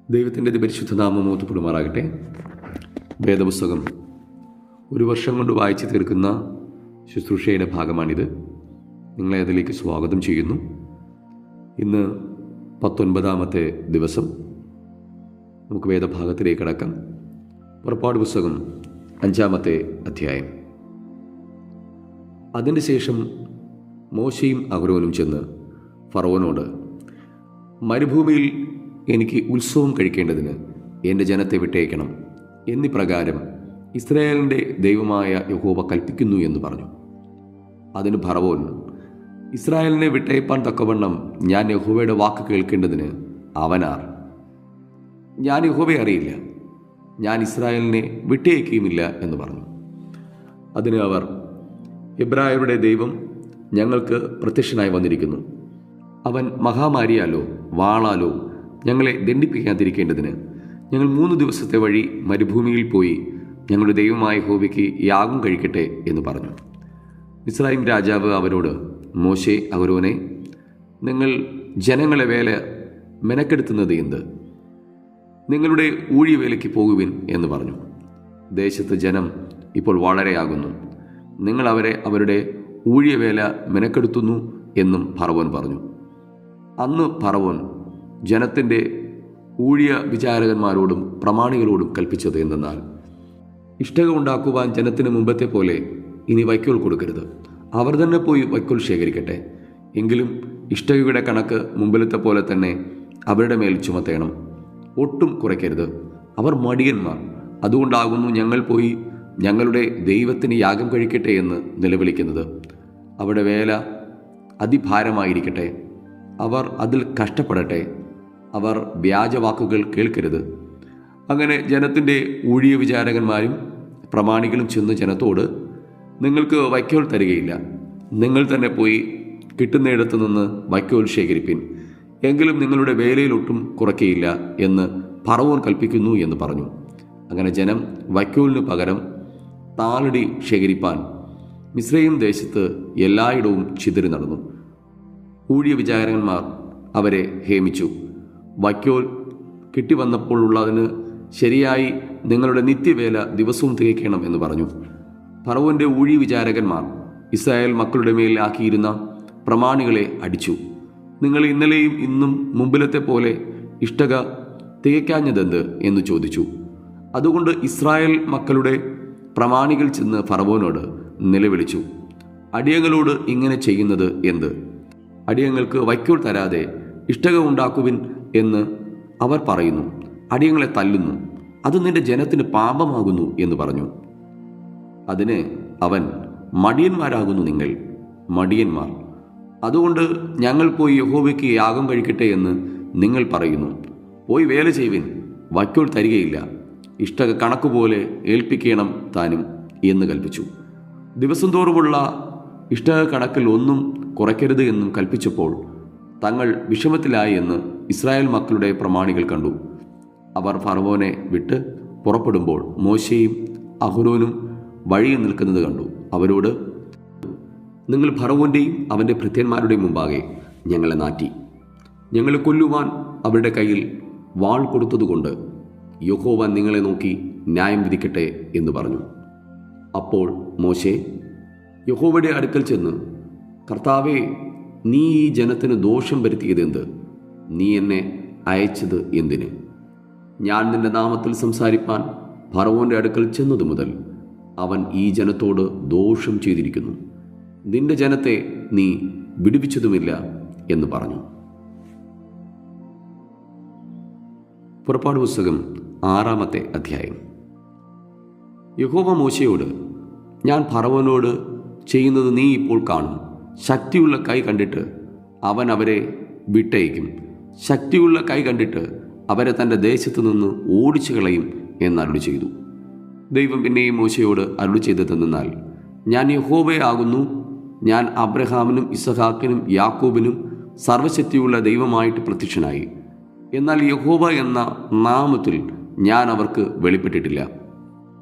ദൈവത്തിൻ്റെ പരിശുദ്ധ നാമം മഹത്വപ്പെടുമാറാകട്ടെ. വേദപുസ്തകം ഒരു വർഷം കൊണ്ട് വായിച്ചു തീർക്കുന്ന ശുശ്രൂഷയുടെ ഭാഗമാണിത്. നിങ്ങളെ അതിലേക്ക് സ്വാഗതം ചെയ്യുന്നു. ഇന്ന് 19ാമത്തെ ദിവസം. നമുക്ക് വേദഭാഗത്തിലേക്ക് കടക്കാം. പുറപ്പാട് പുസ്തകം 5-ാമത്തെ അധ്യായം. അതിന് ശേഷം മോശയും അഹരോനും ചെന്ന് ഫറവോനോട്, മരുഭൂമിയിൽ എനിക്ക് ഉത്സവം കഴിക്കേണ്ടതിന് എൻ്റെ ജനത്തെ വിട്ടയക്കണം എന്നിപ്രകാരം ഇസ്രായേലിൻ്റെ ദൈവമായ യഹോവ കൽപ്പിക്കുന്നു എന്ന് പറഞ്ഞു. അതിന് ഫറവോൻ, ഇസ്രായേലിനെ വിട്ടയപ്പാൻ തക്കവണ്ണം ഞാൻ യഹോവയുടെ വാക്ക് കേൾക്കേണ്ടതിന് അവനാർ? ഞാൻ യഹോവയെ അറിയില്ല, ഞാൻ ഇസ്രായേലിനെ വിട്ടയക്കുകയുമില്ല എന്ന് പറഞ്ഞു. അതിന് അവർ, എബ്രായരുടെ ദൈവം ഞങ്ങൾക്ക് പ്രത്യക്ഷനായി വന്നിരിക്കുന്നു. അവൻ മഹാമാരിയാലോ വാളാലോ ഞങ്ങളെ ദണ്ഡിപ്പിക്കാതിരിക്കേണ്ടതിന് ഞങ്ങൾ 3 ദിവസത്തെ വഴി മരുഭൂമിയിൽ പോയി ഞങ്ങളുടെ ദൈവമായ യഹോവയ്ക്ക് യാഗം കഴിക്കട്ടെ എന്ന് പറഞ്ഞു. മിസ്രയീം രാജാവ് അവരോട്, മോശെ, അഹരോനെ, നിങ്ങൾ ജനങ്ങളെ വേല മെനക്കെടുത്തുന്നത് എന്ത്? നിങ്ങളുടെ ഊഴിയവേലയ്ക്ക് പോകുവിൻ എന്ന് പറഞ്ഞു. ദേശത്ത് ജനം ഇപ്പോൾ വളരെയാകുന്നു, നിങ്ങൾ അവരെ അവരുടെ ഊഴിയവേല മെനക്കെടുത്തുന്നു എന്നും ഫറവോൻ പറഞ്ഞു. അന്ന് ഫറവോൻ ജനത്തിൻ്റെ ഊഴിയ വിചാരകന്മാരോടും പ്രമാണികളോടും കൽപ്പിച്ചത് എന്തെന്നാൽ, ഇഷ്ടക ഉണ്ടാക്കുവാൻ ജനത്തിന് മുമ്പത്തെ പോലെ ഇനി വൈക്കോൽ കൊടുക്കരുത്. അവർ തന്നെ പോയി വൈക്കോൽ ശേഖരിക്കട്ടെ. എങ്കിലും ഇഷ്ടകയുടെ കണക്ക് മുമ്പിലത്തെ പോലെ തന്നെ അവരുടെ മേൽ ചുമത്തേണം. ഒട്ടും കുറയ്ക്കരുത്. അവർ മടിയന്മാർ. അതുകൊണ്ടാകുന്നു ഞങ്ങൾ പോയി ഞങ്ങളുടെ ദൈവത്തിന് യാഗം കഴിക്കട്ടെ എന്ന് നിലവിളിക്കുന്നത്. അവിടെ വേല അതിഭാരമായിരിക്കട്ടെ. അവർ അതിൽ കഷ്ടപ്പെടട്ടെ. അവർ വ്യാജവാക്കുകൾ കേൾക്കരുത്. അങ്ങനെ ജനത്തിൻ്റെ ഊഴിയ വിചാരകന്മാരും പ്രമാണികളും ചെന്ന് ജനത്തോട്, നിങ്ങൾക്ക് വൈക്കോൽ തരികയില്ല, നിങ്ങൾ തന്നെ പോയി കിട്ടുന്നിടത്തു നിന്ന് വൈക്കോൽ ശേഖരിപ്പിൻ, എങ്കിലും നിങ്ങളുടെ വേലയിലൊട്ടും കുറയ്ക്കയില്ല എന്ന് ഫറവോൻ കൽപ്പിക്കുന്നു എന്ന് പറഞ്ഞു. അങ്ങനെ ജനം വൈക്കോലിന് പകരം താളടി ശേഖരിപ്പാൻ മിസ്രയീം ദേശത്ത് എല്ലായിടവും ചിതറി നടന്നു. ഊഴിയ വിചാരകന്മാർ അവരെ ഹേമിച്ചു. വൈക്കോൽ കിട്ടിവന്നപ്പോൾ ഉള്ളതിന് ശരിയായി നിങ്ങളുടെ നിത്യവേല ദിവസവും തികയ്ക്കണം എന്ന് പറഞ്ഞു. ഫറവോന്റെ ഊഴിയ വിചാരകന്മാർ ഇസ്രായേൽ മക്കളുടെ മേൽ ആക്കിയിരുന്ന പ്രമാണികളെ അടിച്ചു. നിങ്ങൾ ഇന്നലെയും ഇന്നും മുമ്പിലത്തെ പോലെ ഇഷ്ടക തികയ്ക്കാഞ്ഞതെന്ത് എന്ന് ചോദിച്ചു. അതുകൊണ്ട് ഇസ്രായേൽ മക്കളുടെ പ്രമാണികൾ ചെന്ന് ഫറവോനോട് നിലവിളിച്ചു, അടിയങ്ങളോട് ഇങ്ങനെ ചെയ്യുന്നത് എന്ത്? അടിയങ്ങൾക്ക് വൈക്കോൽ തരാതെ ഇഷ്ടക ഉണ്ടാക്കുവിൻ എന്ന് അവർ പറയുന്നു. അടിയങ്ങളെ തല്ലുന്നു. അത് നിന്റെ ജനത്തിന് പാപമാകുന്നു എന്ന് പറഞ്ഞു. അതിന് അവൻ, മടിയന്മാരാകുന്നു നിങ്ങൾ, മടിയന്മാർ. അതുകൊണ്ട് ഞങ്ങൾ പോയി യഹോവയ്ക്ക് യാഗം കഴിക്കട്ടെ എന്ന് നിങ്ങൾ പറയുന്നു. പോയി വേല ചെയ്യുവിൻ, വൈക്കോൽ തരികയില്ല. ഇഷ്ടക കണക്കുപോലെ ഏൽപ്പിക്കണം താനും എന്ന് കൽപ്പിച്ചു. ദിവസം തോറുമുള്ള ഇഷ്ടക കണക്കിൽ ഒന്നും കുറയ്ക്കരുത് എന്നും കൽപ്പിച്ചപ്പോൾ തങ്ങൾ വിഷമത്തിലായി എന്ന് ഇസ്രായേൽ മക്കളുടെ പ്രമാണികൾ കണ്ടു. അവർ ഫറവോനെ വിട്ട് പുറപ്പെടുമ്പോൾ മോശയും അഹരോനും വഴിയിൽ നിൽക്കുന്നത് കണ്ടു. അവരോട്, നിങ്ങൾ ഫറവോന്റെയും അവൻ്റെ ഭൃത്യന്മാരുടെയും മുമ്പാകെ ഞങ്ങളെ നാറ്റി. ഞങ്ങളെ കൊല്ലുവാൻ അവരുടെ കയ്യിൽ വാൾ കൊടുത്തതുകൊണ്ട് യഹോവ നിങ്ങളെ നോക്കി ന്യായം വിധിക്കട്ടെ എന്ന് പറഞ്ഞു. അപ്പോൾ മോശെ യഹോവയുടെ അടുക്കൽ ചെന്ന്, കർത്താവേ, നീ ഈ ജനത്തിന് ദോഷം വരുത്തിയതെന്ത്? നീ എന്നെ അയച്ചത് എന്തിന്? ഞാൻ നിന്റെ നാമത്തിൽ സംസാരിപ്പാൻ ഫറവോന്റെ അടുക്കൽ ചെന്നതു മുതൽ അവൻ ഈ ജനത്തോട് ദോഷം ചെയ്തിരിക്കുന്നു. നിന്റെ ജനത്തെ നീ വിടുവിച്ചതുമില്ല എന്ന് പറഞ്ഞു. പുറപ്പാട് പുസ്തകം 6-ാമത്തെ അധ്യായം. യഹോവ മോശയോട്, ഞാൻ ഫറവോനോട് ചെയ്യുന്നത് നീ ഇപ്പോൾ കാണും. ശക്തിയുള്ള കൈ കണ്ടിട്ട് അവൻ അവരെ വിട്ടയക്കും. ശക്തിയുള്ള കൈ കണ്ടിട്ട് അവരെ തൻ്റെ ദേശത്തു നിന്ന് ഓടിച്ചു കളയും എന്ന് അരുളി ചെയ്തു. ദൈവം പിന്നെയും മോശയോട് അരുളി ചെയ്തതെന്നാൽ, ഞാൻ യഹോവയാകുന്നു. ഞാൻ അബ്രഹാമിനും ഇസഹാക്കിനും യാക്കോബിനും സർവശക്തിയുള്ള ദൈവമായിട്ട് പ്രത്യക്ഷനായി. എന്നാൽ യഹോവ എന്ന നാമത്തിൽ ഞാൻ അവർക്ക് വെളിപ്പെട്ടിട്ടില്ല.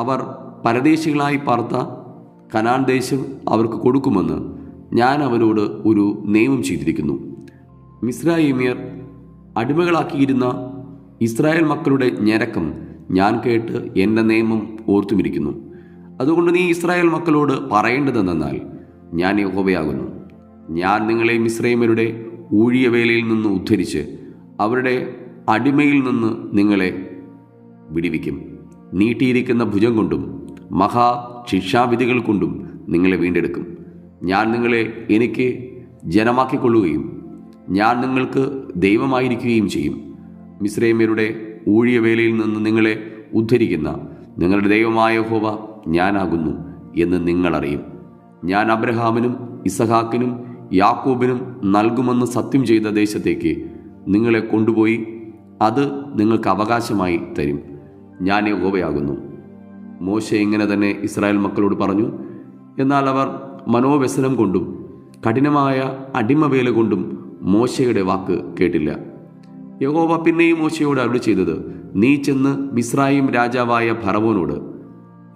അവർ പരദേശികളായി പാർത്ത കനാൻ ദേശം അവർക്ക് കൊടുക്കുമെന്ന് ഞാൻ അവരോട് ഒരു നിയമം ചെയ്തിരിക്കുന്നു. മിസ്രയീമ്യർ അടിമകളാക്കിയിരുന്ന ഇസ്രായേൽ മക്കളുടെ ഞരക്കം ഞാൻ കേട്ട് എൻ്റെ നിയമം ഓർത്തുമിരിക്കുന്നു. അതുകൊണ്ട് നീ ഇസ്രായേൽ മക്കളോട് പറയേണ്ടതെന്നാൽ, ഞാൻ യഹോവയാകുന്നു. ഞാൻ നിങ്ങളെ മിസ്രയീമ്യരുടെ ഊഴിയവേലയിൽ നിന്ന് ഉദ്ധരിച്ച് അവരുടെ അടിമയിൽ നിന്ന് നിങ്ങളെ വിടുവിക്കും. നീട്ടിയിരിക്കുന്ന ഭുജം കൊണ്ടും മഹാശിക്ഷാവിധികൾ കൊണ്ടും നിങ്ങളെ വീണ്ടെടുക്കും. ഞാൻ നിങ്ങളെ എനിക്ക് ജനമാക്കിക്കൊള്ളുകയും ഞാൻ നിങ്ങൾക്ക് ദൈവമായിരിക്കുകയും ചെയ്യും. മിസ്രയീമ്യരുടെ ഊഴിയവേലയിൽ നിന്ന് നിങ്ങളെ ഉദ്ധരിക്കുന്ന നിങ്ങളുടെ ദൈവമായ യഹോവ ഞാനാകുന്നു എന്ന് നിങ്ങളറിയും. ഞാൻ അബ്രഹാമിനും ഇസഹാക്കിനും യാക്കോബിനും നൽകുമെന്ന് സത്യം ചെയ്ത ദേശത്തേക്ക് നിങ്ങളെ കൊണ്ടുപോയി അത് നിങ്ങൾക്ക് അവകാശമായി തരും. ഞാൻ യഹോവയാകുന്നു. മോശെ ഇങ്ങനെ തന്നെ ഇസ്രായേൽ മക്കളോട് പറഞ്ഞു. എന്നാൽ അവർ മനോവ്യസനം കൊണ്ടും കഠിനമായ അടിമവേല കൊണ്ടും മോശയുടെ വാക്ക് കേട്ടില്ല. യഹോവ പിന്നെയും മോശയോട് അരുളി ചെയ്തത്, നീ ചെന്ന് മിസ്രയീം രാജാവായ ഫറവോനോട്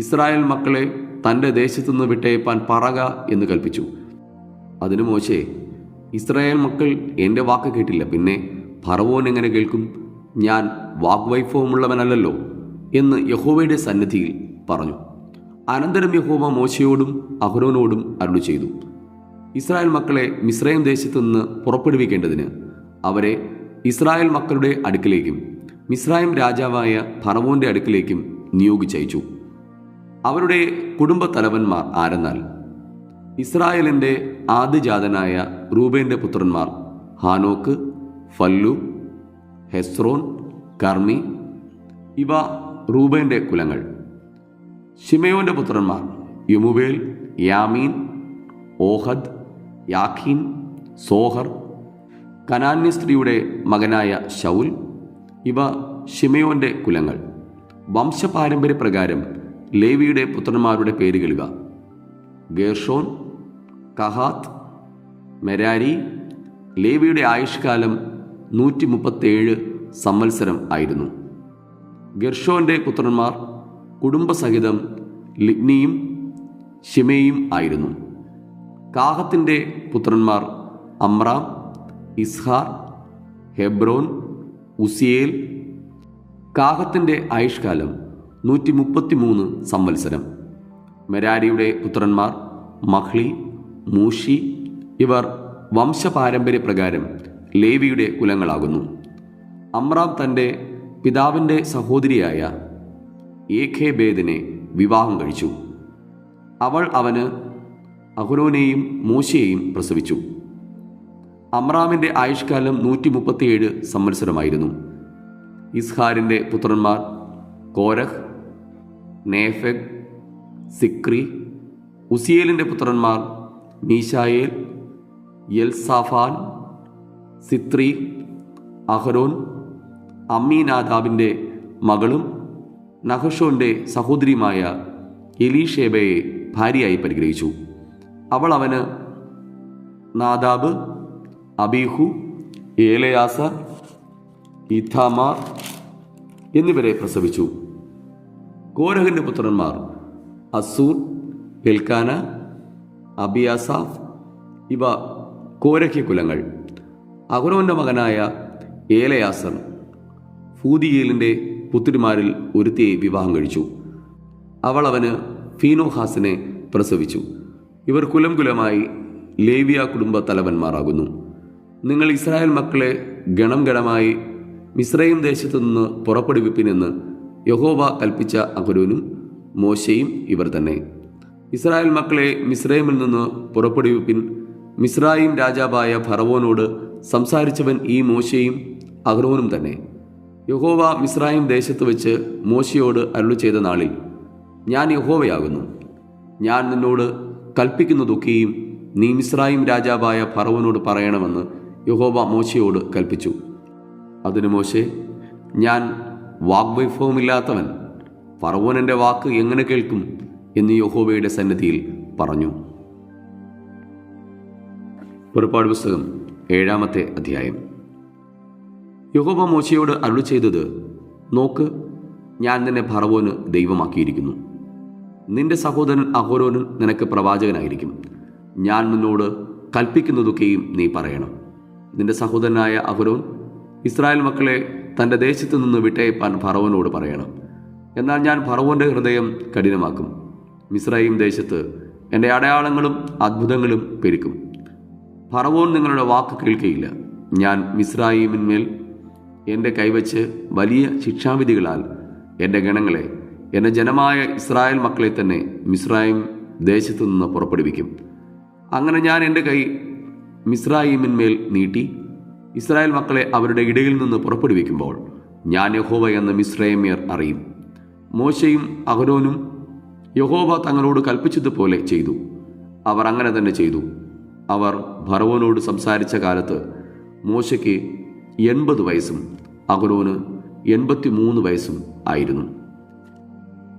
ഇസ്രായേൽ മക്കളെ തൻ്റെ ദേശത്തുനിന്ന് വിട്ടയപ്പാൻ പറക എന്ന് കൽപ്പിച്ചു. അതിന് മോശെ, ഇസ്രായേൽ മക്കൾ എൻ്റെ വാക്ക് കേട്ടില്ല, പിന്നെ ഫറവോൻ എങ്ങനെ കേൾക്കും? ഞാൻ വാഗ്വൈഭവമുള്ളവനല്ലോ എന്ന് യഹോവയുടെ സന്നിധിയിൽ പറഞ്ഞു. അനന്തരം യഹോവ മോശയോടും അഹരോനോടും അരുളി ചെയ്തു, ഇസ്രായേൽ മക്കളെ മിസ്രയീം ദേശത്തു നിന്ന് പുറപ്പെടുവിക്കേണ്ടതിന് അവരെ ഇസ്രായേൽ മക്കളുടെ അടുക്കിലേക്കും മിസ്രയീം രാജാവായ ഫറവോന്റെ അടുക്കിലേക്കും നിയോഗിച്ചയച്ചു. അവരുടെ കുടുംബത്തലവന്മാർ ആരെന്നാൽ, ഇസ്രായേലിൻ്റെ ആദ്യജാതനായ റൂബേന്റെ പുത്രന്മാർ ഹാനോക്ക്, ഫല്ലു, ഹെസ്രോൻ, കർമ്മി. ഇവ റൂബേന്റെ കുലങ്ങൾ. ശിമയോന്റെ പുത്രന്മാർ യമുവേൽ, യാമീൻ, ഓഹദ്, യാഖീൻ, സോഹർ. കനാന്യ സ്ത്രീയുടെ മകനായ ശൗൽ. ഇവ ശിമയോന്റെ കുലങ്ങൾ. വംശപാരമ്പര്യപ്രകാരം ലേവിയുടെ പുത്രന്മാരുടെ പേരുകളിവ: ഗേർഷോൻ, കഹാത്ത്, മെരാരി. ലേവിയുടെ ആയുഷ്കാലം 137 സംവത്സരം ആയിരുന്നു. ഗെർഷോന്റെ പുത്രന്മാർ കുടുംബസഹിതം ലിബ്നിയും ശിമേയും ആയിരുന്നു. കാഹത്തിന്റെ പുത്രന്മാർ അമ്രാം, ഇസ്ഹാർ, ഹെബ്രോൻ, ഉസിയേൽ. കാഹത്തിന്റെ ആയുഷ്കാലം 133 സംവത്സരം. മെരാരിയുടെ പുത്രന്മാർ മഹ്ലി, മൂഷി. ഇവർ വംശപാരമ്പര്യപ്രകാരം ലേവിയുടെ കുലങ്ങളാകുന്നു. അമ്രാം തൻ്റെ പിതാവിൻ്റെ സഹോദരിയായ ഏഖേബേദിനെ വിവാഹം കഴിച്ചു. അവൾ അവന് അഹരോനെയും മോശയെയും പ്രസവിച്ചു. അമ്രാമിൻ്റെ ആയുഷ്കാലം 137 സംവത്സരമായിരുന്നു. ഇസ്ഹാരിൻ്റെ പുത്രന്മാർ കോരഹ്, നേഫെഗ്, സിക്രി. ഉസിയേലിൻ്റെ പുത്രന്മാർ മീശായേൽ, എൽസാഫാൻ, സിത്രി, അഹരോൻ. അമ്മീനാദാബിൻ്റെ മകളും നഹശോന്റെ സഹോദരിയുമായ എലീഷേബയെ ഭാര്യയായി പരിഗ്രഹിച്ചു. അവൾ അവന് നാദാബ്, അബീഹു, ഏലയാസർ, ഇഥാമാർ എന്നിവരെ പ്രസവിച്ചു. കോരഹിന്റെ പുത്രന്മാർ അസൂർ, എൽക്കാന, അബിയാസാഫ്. ഇവ കോരഹ്യ കുലങ്ങൾ. അഹരോന്റെ മകനായ ഏലയാസർ ഫൂദിയേലിൻ്റെ പുത്രിമാരിൽ ഒരുത്തിയെ വിവാഹം കഴിച്ചു. അവൾ അവന് ഫീനോഹാസിനെ പ്രസവിച്ചു. ഇവർ കുലം കുലമായി ലേവിയ കുടുംബ തലവന്മാരാകുന്നു. നിങ്ങൾ ഇസ്രായേൽ മക്കളെ ഗണം ഗണമായി മിസ്രയീം ദേശത്തു നിന്ന് പുറപ്പെടുവിപ്പിനെന്ന് യഹോവ കൽപ്പിച്ച അഹരോനും മോശയും ഇവർ തന്നെ. ഇസ്രായേൽ മക്കളെ മിസ്രയീമിൽ നിന്ന് പുറപ്പെടുവിപ്പിൻ. മിസ്രയീം രാജാവായ ഫറവോനോട് സംസാരിച്ചവൻ ഈ മോശയും അഹരോനും തന്നെ. യഹോവ മിസ്രയീം ദേശത്ത് വെച്ച് മോശയോട് അരുളി ചെയ്ത നാളിൽ, ഞാൻ യഹോവയാകുന്നു. ഞാൻ നിന്നോട് കൽപ്പിക്കുന്നതൊക്കെയും നീ മിസ്രയീം രാജാവായ ഫറവോനോട് പറയണമെന്ന് യഹോവ മോശയോട് കൽപ്പിച്ചു. അതിന് മോശെ, ഞാൻ വാഗ്വൈഭവമില്ലാത്തവൻ, ഫറവോൻ എൻ്റെ വാക്ക് എങ്ങനെ കേൾക്കും എന്ന് യഹോവയുടെ സന്നിധിയിൽ പറഞ്ഞു. പുറപ്പാട് പുസ്തകം 7-ാമത്തെ അധ്യായം. യഹോവ മോശയോട് അരുളി ചെയ്തത്, നോക്ക്, ഞാൻ നിന്നെ ഫറവോന് ദൈവമാക്കിയിരിക്കുന്നു. നിന്റെ സഹോദരൻ അഹരോൻ നിനക്ക് പ്രവാചകനായിരിക്കും. ഞാൻ നിന്നോട് കൽപ്പിക്കുന്നതൊക്കെയും നീ പറയണം. നിന്റെ സഹോദരനായ അഹരോൻ ഇസ്രായേൽ മക്കളെ തൻ്റെ ദേശത്തു നിന്ന് വിട്ടയപ്പാൻ ഫറവോനോട് പറയണം. എന്നാൽ ഞാൻ ഫറവോൻ്റെ ഹൃദയം കഠിനമാക്കും. മിസ്രയീം ദേശത്ത് എൻ്റെ അടയാളങ്ങളും അത്ഭുതങ്ങളും പെരുക്കും. ഫറവോൻ നിങ്ങളുടെ വാക്ക് കേൾക്കുകയില്ല. ഞാൻ മിസ്രയീമിന്മേൽ എൻ്റെ കൈവച്ച് വലിയ ശിക്ഷാവിധികളാൽ എൻ്റെ ഗണങ്ങളെ, എൻ്റെ ജനമായ ഇസ്രായേൽ മക്കളെ തന്നെ മിസ്രയീം ദേശത്തു നിന്ന് പുറപ്പെടുവിക്കും. അങ്ങനെ ഞാൻ എൻ്റെ കൈ മിസ്രയീമിന്മേൽ നീട്ടി ഇസ്രായേൽ മക്കളെ അവരുടെ ഇടയിൽ നിന്ന് പുറപ്പെടുവിക്കുമ്പോൾ ഞാൻ യഹോവ എന്ന് മിസ്രയീമ്യർ അറിയും. മോശയും അഹരോനും യഹോവ തങ്ങളോട് കൽപ്പിച്ചതുപോലെ ചെയ്തു. അവർ അങ്ങനെ തന്നെ ചെയ്തു. അവർ ഫറവോനോട് സംസാരിച്ച കാലത്ത് മോശയ്ക്ക് 80 വയസ്സും അഹരോന് 83 വയസ്സും ആയിരുന്നു.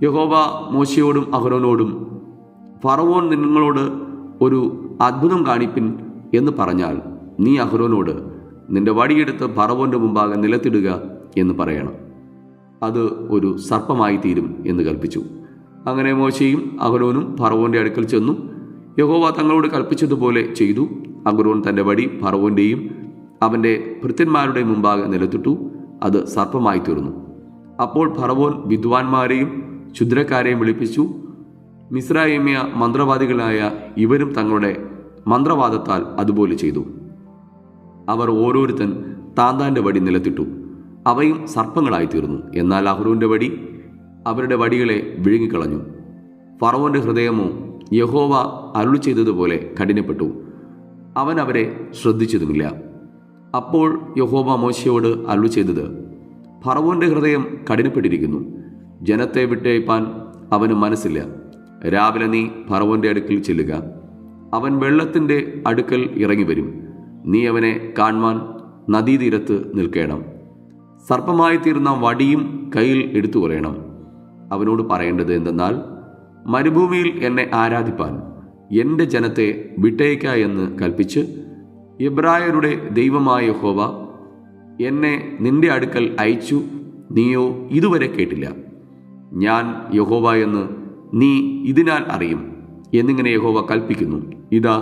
യഹോവ മോശയോടും അഹരോനോടും, ഫറവോൻ നിങ്ങളോട് ഒരു അത്ഭുതം കാണിപ്പിൻ എന്ന് പറഞ്ഞാൽ നീ അഹരോനോട് നിന്റെ വടിയെടുത്ത് ഫറവോന്റെ മുമ്പാകെ നിലത്തിടുക എന്ന് പറയണം. അത് ഒരു സർപ്പമായി തീരും എന്ന് കൽപ്പിച്ചു. അങ്ങനെ മോശയും അഹരോനും ഫറവോന്റെ അടുക്കൽ ചെന്നു. യഹോവ തങ്ങളോട് കൽപ്പിച്ചതുപോലെ ചെയ്തു. അഹരോൻ തൻ്റെ വടി ഫറവോന്റെയും അവൻ്റെ ഭൃത്യന്മാരുടെ മുമ്പാകെ നിലത്തിട്ടു. അത് സർപ്പമായി തീർന്നു. അപ്പോൾ ഫറവോൻ വിദ്വാൻമാരെയും ക്ഷുദ്രക്കാരെയും വിളിപ്പിച്ചു. മിസ്രയീമ്യ മന്ത്രവാദികളായ ഇവരും തങ്ങളുടെ മന്ത്രവാദത്താൽ അതുപോലെ ചെയ്തു. അവർ ഓരോരുത്തൻ താന്താൻ്റെ വടി നിലത്തിട്ടു. അവയും സർപ്പങ്ങളായി തീർന്നു. എന്നാൽ അഹരോന്റെ വടി അവരുടെ വടികളെ വിഴുങ്ങിക്കളഞ്ഞു. ഫറവോന്റെ ഹൃദയമോ യഹോവ അരുളി ചെയ്തതുപോലെ കഠിനപ്പെട്ടു. അവൻ അവരെ ശ്രദ്ധിച്ചതുമില്ല. അപ്പോൾ യഹോവ മോശയോട് അരുളി ചെയ്തത്, ഫറവോന്റെ ഹൃദയം കഠിനപ്പെട്ടിരിക്കുന്നു. ജനത്തെ വിട്ടയപ്പാൻ അവന് മനസ്സില്ല. രാവിലെ നീ ഫറവോന്റെ അടുക്കൽ ചെല്ലുക. അവൻ വെള്ളത്തിൻ്റെ അടുക്കൽ ഇറങ്ങി വരും. നീ അവനെ കാണുവാൻ നദീതീരത്ത് നിൽക്കണം. സർപ്പമായി തീർന്ന വടിയും കയ്യിൽ എടുത്തു കൊള്ളണം. അവനോട് പറയേണ്ടത് എന്തെന്നാൽ, മരുഭൂമിയിൽ എന്നെ ആരാധിപ്പാൻ എൻ്റെ ജനത്തെ വിട്ടയക്ക എന്ന് കൽപ്പിച്ച് എബ്രായരുടെ ദൈവമായ യഹോവ എന്നെ നിന്റെ അടുക്കൽ അയച്ചു. നീയോ ഇതുവരെ കേട്ടില്ല. ഞാൻ യഹോവ എന്ന് നീ ഇതിനാൽ അറിയും എന്നിങ്ങനെ യഹോവ കൽപ്പിക്കുന്നു. ഇതാ,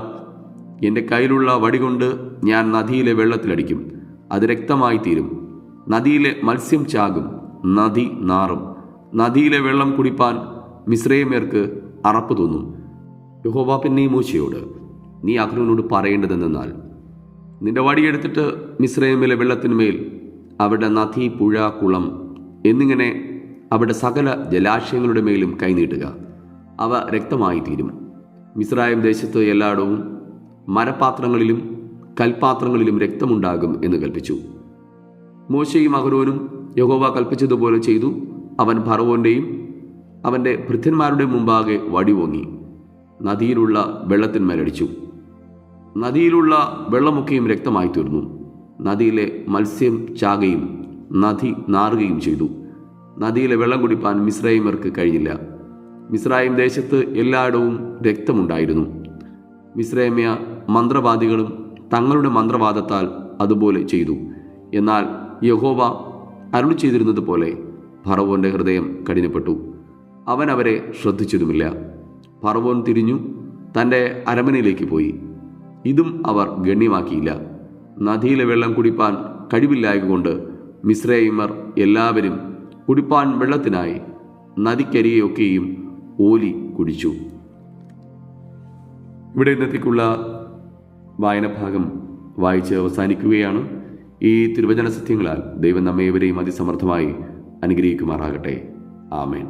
എൻ്റെ കയ്യിലുള്ള വടികൊണ്ട് ഞാൻ നദിയിലെ വെള്ളത്തിലടിക്കും. അത് രക്തമായി തീരും. നദിയിലെ മത്സ്യം ചാകും. നദി നാറും. നദിയിലെ വെള്ളം കുടിപ്പാൻ മിസ്രയീമ്യർക്ക് അറപ്പ് തോന്നും. യഹോവ പിന്നെ മോശയോട്, നീ അഹരോനോട് പറയേണ്ടതെന്നാൽ, നിന്റെ വടിയെടുത്തിട്ട് മിസ്രയീമിലെ വെള്ളത്തിന്മേൽ അവിടെ നദി, പുഴ, കുളം എന്നിങ്ങനെ അവിടെ സകല ജലാശയങ്ങളുടെ മേലും കൈനീട്ടുക. അവ രക്തമായി തീരും. മിസ്രയീം ദേശത്ത് എല്ലായിടവും മരപാത്രങ്ങളിലും കൽപാത്രങ്ങളിലും രക്തമുണ്ടാകും എന്ന് കൽപ്പിച്ചു. മോശയും അഹരോനും യഹോവ കൽപ്പിച്ചതുപോലെ ചെയ്തു. അവൻ ഫറവോന്റെയും അവൻ്റെ ഭൃത്യന്മാരുടെ മുമ്പാകെ വടി ഓങ്ങി നദിയിലുള്ള വെള്ളത്തിന്മേലടിച്ചു. നദിയിലുള്ള വെള്ളമൊക്കെയും രക്തമായി തീർന്നു. നദിയിലെ മത്സ്യം ചാകുകയും നദി നാറുകയും ചെയ്തു. നദിയിലെ വെള്ളം കുടിപ്പാൻ മിസ്രയീമ്യർക്ക് കഴിഞ്ഞില്ല. മിസ്രയീം ദേശത്ത് എല്ലായിടവും രക്തമുണ്ടായിരുന്നു. മിസ്രയീമ്യ മന്ത്രവാദികളും തങ്ങളുടെ മന്ത്രവാദത്താൽ അതുപോലെ ചെയ്തു. എന്നാൽ യഹോവ അരുളി ചെയ്തിരുന്നത് പോലെ ഫറവോന്റെ ഹൃദയം കഠിനപ്പെട്ടു. അവൻ അവരെ ശ്രദ്ധിച്ചതുമില്ല. ഫറവോൻ തിരിഞ്ഞു തൻ്റെ അരമനയിലേക്ക് പോയി. ഇതും അവർ ഗണ്യമാക്കിയില്ല. നദിയിലെ വെള്ളം കുടിപ്പാൻ കഴിവില്ലായകൊണ്ട് മിസ്രയീമ്യർ എല്ലാവരും കുടിപ്പാൻ വെള്ളത്തിനായി നദിക്കരിയെയൊക്കെയും ഓലി കുടിച്ചു. ഇവിടെ ഇന്നത്തേക്കുള്ള വായനഭാഗം വായിച്ച് അവസാനിക്കുകയാണ്. ഈ തിരുവചന സത്യങ്ങളാൽ ദൈവം നമ്മേവരെയും അതിസമർത്ഥമായി അനുഗ്രഹിക്കുമാറാകട്ടെ. ആമേൻ.